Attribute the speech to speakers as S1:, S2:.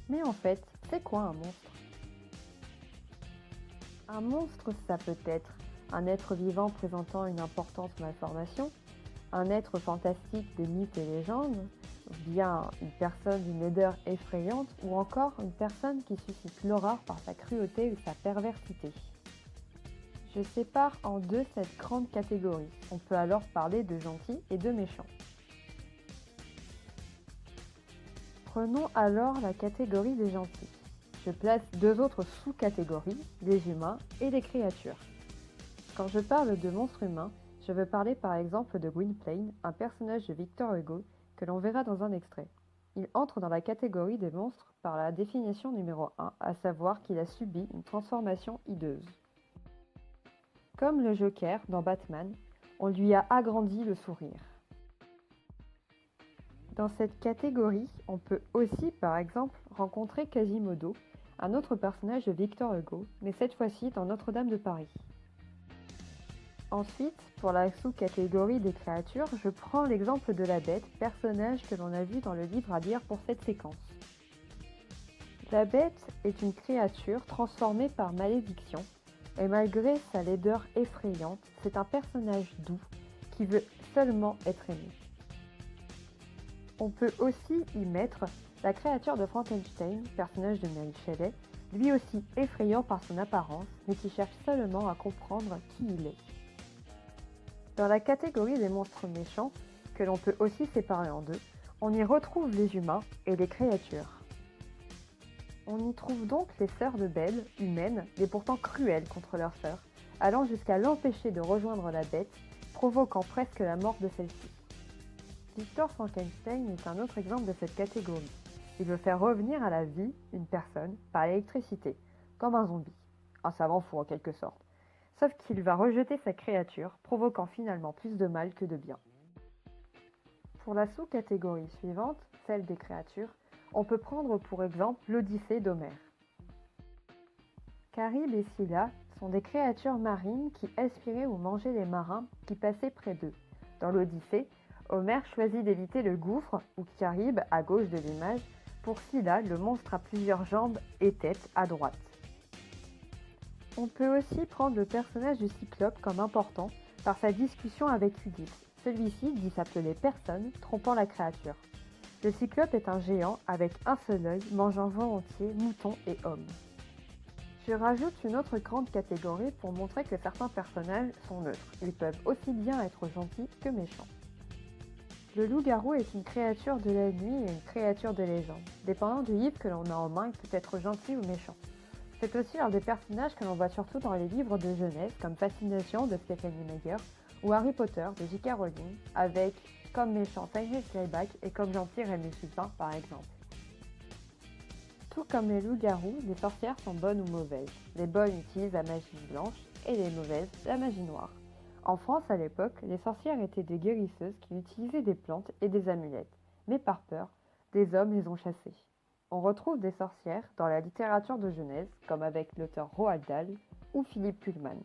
S1: Mais en fait, c'est quoi un monstre? Un monstre, ça peut être un être vivant présentant une importante malformation, un être fantastique des mythes et légendes, bien une personne d'une odeur effrayante ou encore une personne qui suscite l'horreur par sa cruauté ou sa perversité. Je sépare en deux cette grande catégorie. On peut alors parler de gentils et de méchants. Prenons alors la catégorie des gentils. Je place deux autres sous-catégories, les humains et les créatures. Quand je parle de monstres humains, je veux parler par exemple de Gwynplaine, un personnage de Victor Hugo que l'on verra dans un extrait. Il entre dans la catégorie des monstres par la définition numéro 1, à savoir qu'il a subi une transformation hideuse. Comme le Joker dans Batman, on lui a agrandi le sourire. Dans cette catégorie, on peut aussi par exemple rencontrer Quasimodo, un autre personnage de Victor Hugo, mais cette fois-ci dans Notre-Dame de Paris. Ensuite, pour la sous-catégorie des créatures, je prends l'exemple de la Bête, personnage que l'on a vu dans le livre à lire pour cette séquence. La Bête est une créature transformée par malédiction, et malgré sa laideur effrayante, c'est un personnage doux qui veut seulement être aimé. On peut aussi y mettre la créature de Frankenstein, personnage de Mary Shelley, lui aussi effrayant par son apparence, mais qui cherche seulement à comprendre qui il est. Dans la catégorie des monstres méchants, que l'on peut aussi séparer en deux, on y retrouve les humains et les créatures. On y trouve donc les sœurs de Belle, humaines, mais pourtant cruelles contre leur sœur, allant jusqu'à l'empêcher de rejoindre la Bête, provoquant presque la mort de celle-ci. Victor Frankenstein est un autre exemple de cette catégorie. Il veut faire revenir à la vie une personne par l'électricité, comme un zombie, un savant fou en quelque sorte. Sauf qu'il va rejeter sa créature, provoquant finalement plus de mal que de bien. Pour la sous-catégorie suivante, celle des créatures, on peut prendre pour exemple l'Odyssée d'Homère. Charybde et Scylla sont des créatures marines qui aspiraient ou mangeaient les marins qui passaient près d'eux. Dans l'Odyssée, Homère choisit d'éviter le gouffre, ou Charybde, à gauche de l'image, pour Scylla, le monstre à plusieurs jambes et tête, à droite. On peut aussi prendre le personnage du Cyclope comme important par sa discussion avec Ulysse. Celui-ci dit s'appeler personne, trompant la créature. Le Cyclope est un géant avec un seul œil, mangeant volontiers moutons et hommes. Je rajoute une autre grande catégorie pour montrer que certains personnages sont neutres. Ils peuvent aussi bien être gentils que méchants. Le loup-garou est une créature de la nuit et une créature de légende. Dépendant du livre que l'on a en main, il peut être gentil ou méchant. C'est aussi l'un des personnages que l'on voit surtout dans les livres de jeunesse, comme Fascination de Stephenie Meyer ou Harry Potter de J.K. Rowling, avec comme méchant Cyrus Greyback et comme gentil Rémi Lupin par exemple. Tout comme les loups-garous, les sorcières sont bonnes ou mauvaises. Les bonnes utilisent la magie blanche et les mauvaises la magie noire. En France à l'époque, les sorcières étaient des guérisseuses qui utilisaient des plantes et des amulettes, mais par peur, des hommes les ont chassées. On retrouve des sorcières dans la littérature de jeunesse, comme avec l'auteur Roald Dahl ou Philippe Pullman.